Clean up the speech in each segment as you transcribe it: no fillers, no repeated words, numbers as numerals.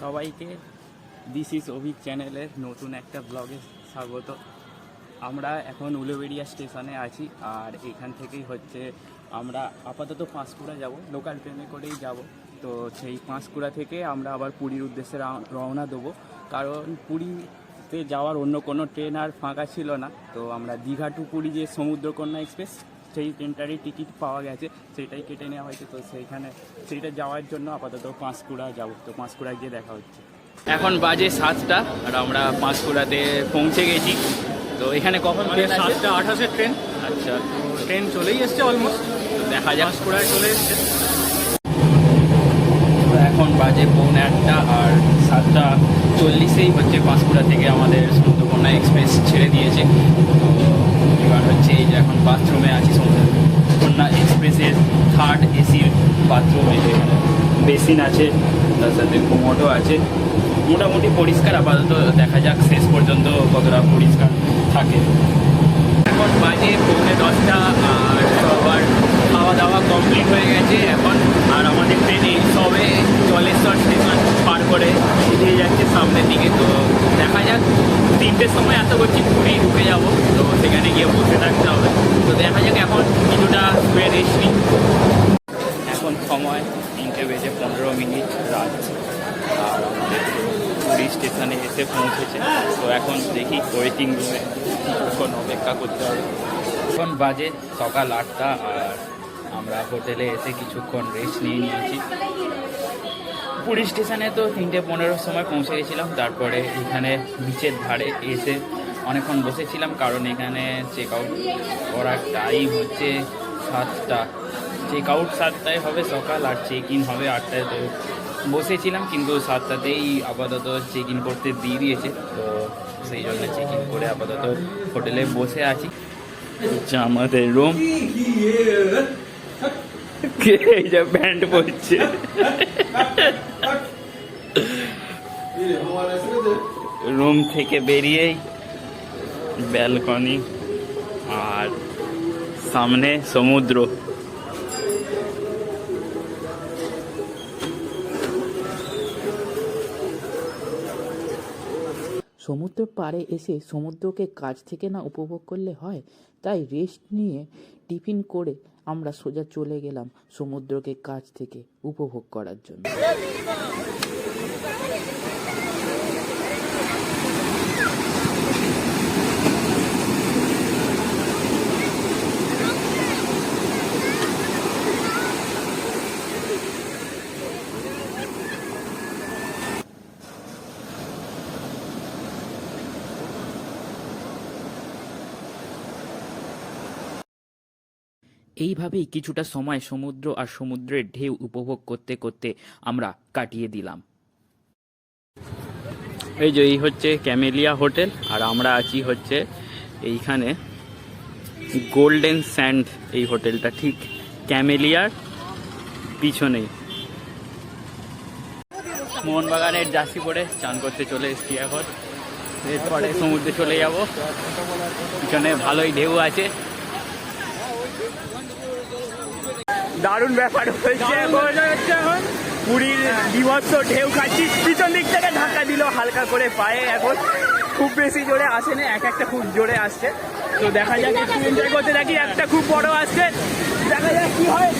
সবাইকে this is Abhik চ্যানেলের নতুন একটা ব্লগে স্বাগত। আমরা এখন উলুবেড়িয়া স্টেশনে আছি, আর এখান থেকেই হচ্ছে আমরা আপাতত পাঁশকুড়া যাব, লোকাল ট্রেনে করেই যাব। তো সেই পাঁশকুড়া থেকে আমরা আবার পুরীর উদ্দেশ্যে রওনা দেবো, কারণ পুরীতে যাওয়ার অন্য কোনো ট্রেন আর ফাঁকা ছিল না। তো আমরা দীঘা টু পুরী যে সমুদ্রকন্যা এক্সপ্রেস, সেই ট্রেনটারই টিকিট পাওয়া গেছে, সেইটাই কেটে নেওয়া হয়েছে। তো সেইটা যাওয়ার জন্য আপাতত পাঁশকুড়া যাব। তো পাঁশকুড়া গিয়ে দেখা হচ্ছে। এখন বাজে 7টা আর আমরা পাঁশকুড়াতে পৌঁছে গেছি। তো এখানে কখন ট্রেন আছে? 7:28 ট্রেন। আচ্ছা, ট্রেন চলেই এসছে অলমোস্ট, দেখা যাক। পাঁশকুড়ায় চলে এসছে। এখন বাজে 7:45 আর 7:40 হচ্ছে পাঁশকুড়া থেকে আমাদের সমুদ্রকন্যা এক্সপ্রেস ছেড়ে দিয়েছে। তো এবার হচ্ছে এই যে এখন বাথরুমে আছি, সমুদ্রকন্যা এক্সপ্রেসের 3rd এসির বাথরুম। এখানে বেসিন আছে, তার সাথে কোমোডও আছে। মোটামুটি পরিষ্কার, আপাতত দেখা যাক শেষ পর্যন্ত কতটা পরিষ্কার থাকে। এখন বাজে 9:45 আর সবার খাওয়া দাওয়া কমপ্লিট হয়ে গেছে এখন। আর আমাদের ট্রেনে সবে জলেশ্বর স্টেশন পার করে এগিয়ে যাচ্ছে সামনের দিকে। তো দেখা যাক, 3টের সময় এত করছি পুরী ঢুকে যাবো, তো সেখানে গিয়ে বসে থাকতে হবে। তো দেখা যাক, এখন কিছুটা শুয়ে রেস্ট নিই। এখন সময় 3:15 রাত, আর আমাদের পুরী স্টেশনে এসে পৌঁছেছে। তো এখন দেখি ওয়েটিং রুমে কিছুক্ষণ অপেক্ষা করতে হবে। এখন বাজে সকাল 8টা আর আমরা হোটেলে এসে কিছুক্ষণ রেস্ট নিয়ে নিয়েছি। পুরী স্টেশনে তো 3:15 সময় পৌঁছে গেছিলাম। তারপরে এখানে বিচের ধারে এসে অনেকক্ষণ বসেছিলাম, কারণ এখানে চেক আউট করার টাইম হচ্ছে 7টা। চেক আউট 7টায় হবে সকাল, আর চেক ইন হবে 8টায়। তো বসেছিলাম, কিন্তু 7টাতেই আপাতত চেক ইন করতে দিয়ে দিয়েছে। তো সেই জন্য চেক ইন করে আপাতত হোটেলে বসে আছি। হচ্ছে আমাদের রুম, এই যে ব্যান্ড পড়ছে। রুম থেকে বেরিয়েই ব্যালকনি আর সামনে সমুদ্র। সমুদ্রের পাড়ে এসে সমুদ্রকে কাছ থেকে না উপভোগ করলে হয়, তাই রেস্ট নিয়ে টিফিন করে আমরা সোজা চলে গেলাম সমুদ্রকে কাছ থেকে উপভোগ করার জন্য। এইভাবেই কিছুটা সময় সমুদ্র আর সমুদ্রের ঢেউ উপভোগ করতে করতে আমরা কাটিয়ে দিলাম। এই যে এই হচ্ছে ক্যামেলিয়া হোটেল, আর আমরা আছি হচ্ছে এইখানে গোল্ডেন স্যান্ড। এই হোটেলটা ঠিক ক্যামেলিয়ার পিছনেই। মোহনবাগানের জার্সি পরে চান করতে চলে এসেছি এখন। এরপরে সমুদ্রে চলে যাব। পিছনে ভালোই ঢেউ আছে, দারুণ ব্যাপার হয়েছে। এখন পুরীর বিভৎস ঢেউ খাচ্ছি। পিছন দিক থেকে ধাক্কা দিল হালকা করে পায়ে। এখন খুব বেশি জোরে আসে না, একটা খুব জোরে আসছে। তো দেখা যাক, একটু এনজয় করতে থাকি। একটা খুব বড় আসছে, দেখা যাক কি হয়।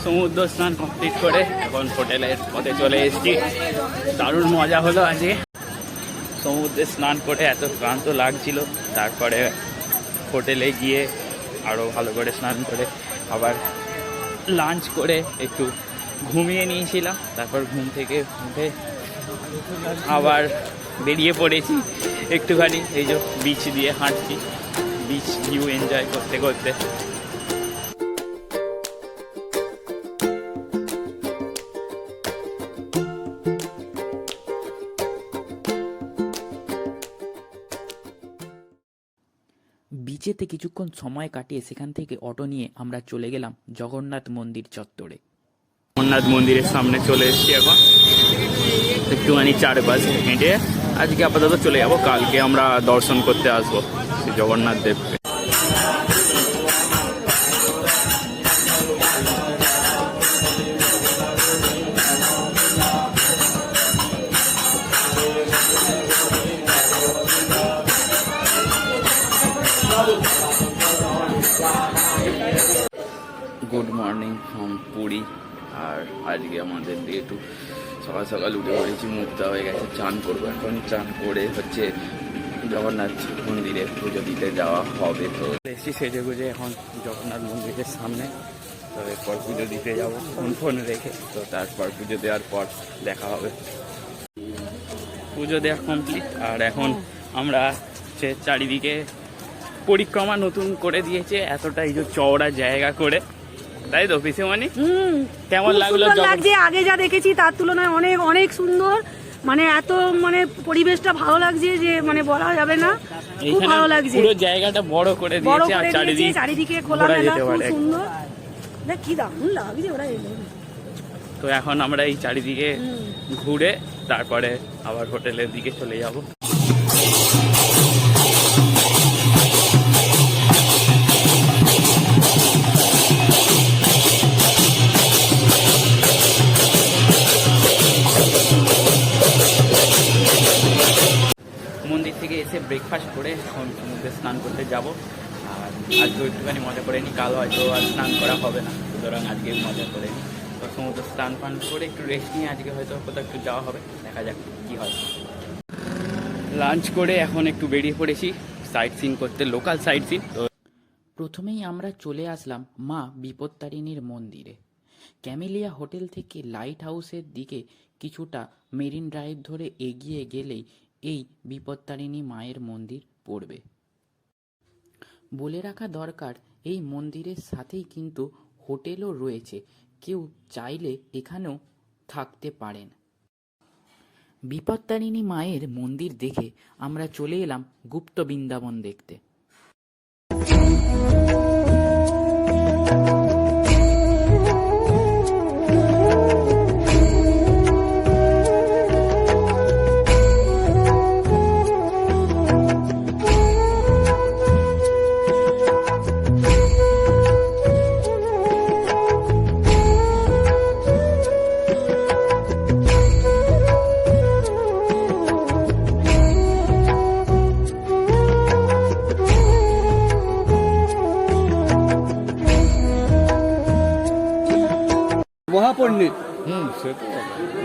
সমুদ্র স্নান কমপ্লিট করে এখন হোটেলের পথে চলে এসেছি। দারুণ মজা হলো আজকে। সমুদ্রে স্নান করে এত ক্লান্ত লাগছিল, তারপরে হোটেলে গিয়ে আরও ভালো করে স্নান করে আবার লাঞ্চ করে একটু ঘুমিয়ে নিয়েছিলাম, তারপর ঘুম থেকে উঠে আবার বেরিয়ে পড়েছি একটুখানি, এই যে বিচ দিয়ে হাঁটছি, বিচ ভিউ এনজয় করতে করতে। বিচেতে কিছুক্ষণ সময় কাটিয়ে সেখান থেকে অটো নিয়ে আমরা চলে গেলাম জগন্নাথ মন্দির চত্বরে। জগন্নাথ মন্দিরের সামনে চলে এসেছি, এখন একটুখানি চারপাশ হেঁটে আজকে আপাতত চলে যাবো, কালকে আমরা দর্শন করতে আসবো শ্রী জগন্নাথ দেবকে। Good morning from Puri. আর আজকে আমাদের দিয়ে একটু সকাল সকাল উঠে পড়েছি, মুক্তা হয়ে গেছে, চান করবো এখন। চান করে হচ্ছে জগন্নাথ মন্দিরে পুজো দিতে যাওয়া হবে। তো এসেছি সেজে গুজে এখন জগন্নাথ মন্দিরের সামনে, তো এরপর পুজো দিতে যাবো ফোন রেখে। তো তারপর পুজো দেওয়ার পর দেখা হবে। পুজো দেওয়া কমপ্লিট, আর এখন আমরা হচ্ছে চারিদিকে পরিক্রমা নতুন করে দিয়েছে, এতটা এই যে চওড়া জায়গা করে, তাই তো পিসিমণি? কেমন লাগলো? লাগছে আগে যা দেখেছি তার তুলনায় অনেক অনেক সুন্দর, মানে এত মানে পরিবেশটা ভালো লাগছে যে মানে বলা যাবে না, খুব ভালো লাগছে। পুরো জায়গাটা বড় করে দিয়েছে, আর চারিদিকে খোলা মেলা, খুব সুন্দর। দেখ কি দারুণ লাগছে ওরা। তো এখন আমরা এই চারিদিকে ঘুরে তারপরে আবার হোটেলের দিকে চলে যাব। মন্দির থেকে এসে ব্রেকফাস্ট করে এখন সমুদ্রে স্নান করতে যাব। আর আজকে একটুখানি মজা করে নিই, কাল হয়তো আর স্নান করা হবে না, সুতরাং আজকে মজা করে নিই। তো সমুদ্র স্নান পান করে একটু রেস্ট নিয়ে আজকে হয়তো কোথাও একটু যাওয়া হবে, দেখা যাক কী হয়। লাঞ্চ করে এখন একটু বেরিয়ে পড়েছি সাইট সিন করতে, লোকাল সাইট সিন। তো প্রথমেই আমরা চলে আসলাম মা বিপত্তারিণীর মন্দিরে। ক্যামেলিয়া হোটেল থেকে লাইট হাউসের দিকে কিছুটা মেরিন ড্রাইভ ধরে এগিয়ে গেলেই এই বিপত্তারিণী মায়ের মন্দির পড়বে। বলে রাখা দরকার, এই মন্দিরের সাথেই কিন্তু হোটেলও রয়েছে, কেউ চাইলে এখানেও থাকতে পারেন। বিপত্তারিণী মায়ের মন্দির দেখে আমরা চলে এলাম গুপ্ত বৃন্দাবন দেখতে। মহাপণ্ডিত,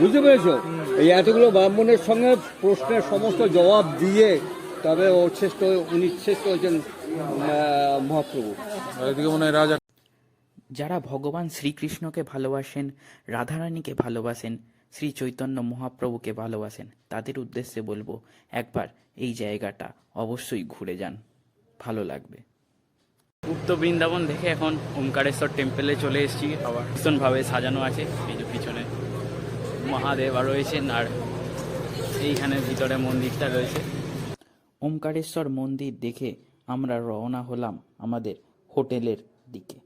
বুঝতে পেরেছো? এই এতগুলো ব্রাহ্মণের সঙ্গে প্রশ্নের সমস্ত জবাব দিয়ে তবে উনি শ্রেষ্ঠ হচ্ছেন মহাপ্রভু। যারা ভগবান শ্রীকৃষ্ণকে ভালোবাসেন, রাধারানীকে ভালোবাসেন, শ্রী চৈতন্য মহাপ্রভুকে ভালোবাসেন, তাদের উদ্দেশ্যে বলবো একবার এই জায়গাটা অবশ্যই ঘুরে যান, ভালো লাগবে। গুপ্ত বৃন্দাবন দেখে এখন ওমকারেশ্বর টেম্পেলে চলে এসেছি। আবার ভীষণভাবে সাজানো আছে, এই যে পিছনে মহাদেব রয়েছেন, আর এইখানে ভিতরে মন্দিরটা রয়েছে। ওমকারেশ্বর মন্দির দেখে আমরা রওনা হলাম আমাদের হোটেলের দিকে।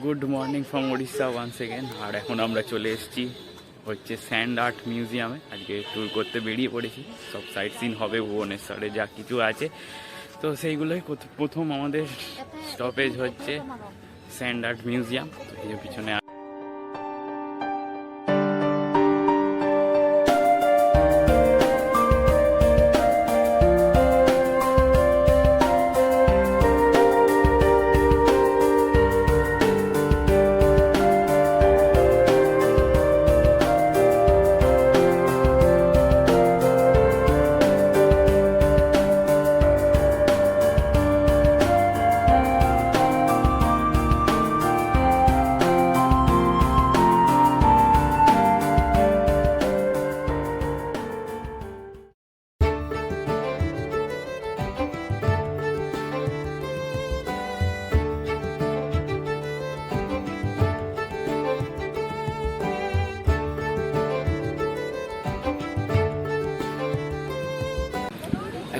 Good morning from Orissa one second. আর এখন আমরা চলে এসেছি হচ্ছে স্যান্ড আর্ট মিউজিয়ামে। আজকে ট্যুর করতে বেরিয়ে পড়েছি, সব সাইট সিন হবে ভুবনেশ্বরে যা কিছু আছে, তো সেইগুলোই প্রথম আমাদের স্টপেজ হচ্ছে স্যান্ড আর্ট মিউজিয়াম। তো এই যে পিছনে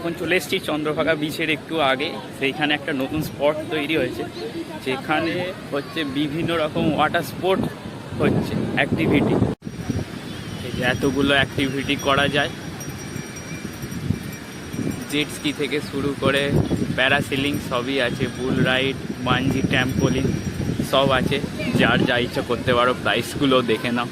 এখন চলে এসেছি চন্দ্রভাগা বিচের একটু আগে। সেইখানে একটা নতুন স্পট তৈরি হয়েছে, যেখানে হচ্ছে বিভিন্ন রকম ওয়াটার স্পোর্ট হচ্ছে, অ্যাক্টিভিটি। এই যে এতগুলো অ্যাক্টিভিটি করা যায়, জেট স্কি থেকে শুরু করে প্যারাসিলিং সবই আছে, বুল রাইড, বাঞ্জি, ট্যাম্পোলিন সব আছে। যার যা ইচ্ছা করতে পারো, প্রাইসগুলো দেখে নাও।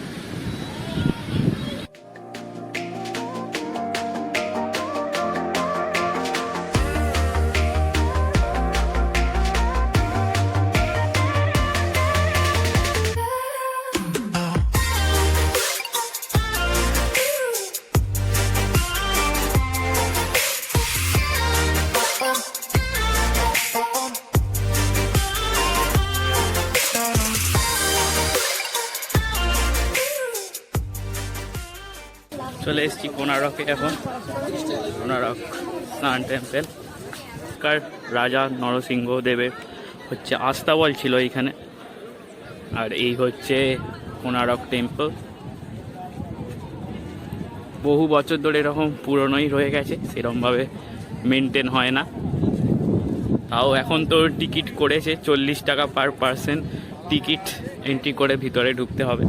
চলে এসেছি কোনারকে। এখন কোনারক স্নান টেম্পল, কার রাজা নরসিংহ দেবের হচ্ছে আস্তাবল ছিল এইখানে। আর এই হচ্ছে কোনারক টেম্পল, বহু বছর ধরে এরকম পুরনোই রয়ে গেছে, সেরকমভাবে মেনটেন হয় না। তাও এখন তো টিকিট করেছে 40 টাকা পার পার্সন টিকিট এন্ট্রি করে ভিতরে ঢুকতে হবে।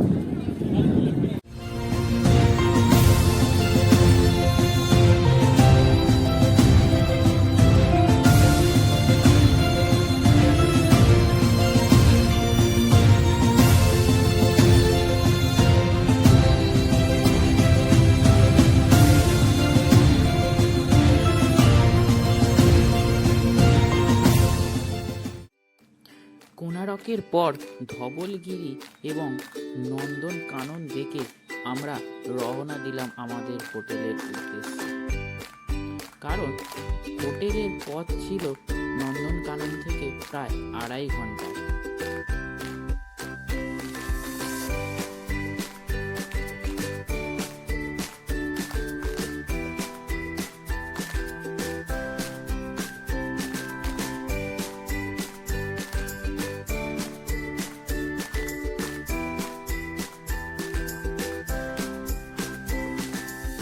কোনারকের পর ধবলগিরি এবং নন্দন কানন দেখে আমরা রওনা দিলাম আমাদের হোটেলের উদ্দেশ্যে। কারণ হোটেলের পথ ছিল নন্দন কানন থেকে প্রায় 2.5 ঘন্টা।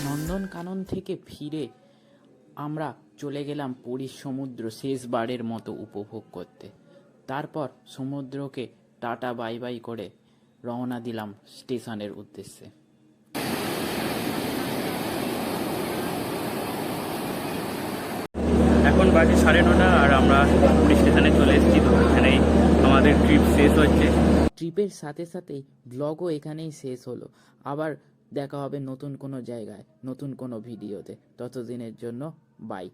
নন্দনকানন থেকে ফিরে আমরা চলে গেলাম পুরীর সমুদ্র শেষবারের মতো উপভোগ করতে। তারপর সমুদ্রকে টাটা বাই বাই করে রওনা দিলাম স্টেশনের উদ্দেশ্যে। এখন বাজে 9:30 আর আমরা পুরী স্টেশনে চলে এসেছি। তো এখানেই আমাদের ট্রিপ শেষ হচ্ছে। ট্রিপের সাথে সাথেই ব্লগও এখানেই শেষ হলো। আবার দেখা হবে নতুন কোনো জায়গায়, নতুন কোনো ভিডিওতে। ততদিনের জন্য বাই।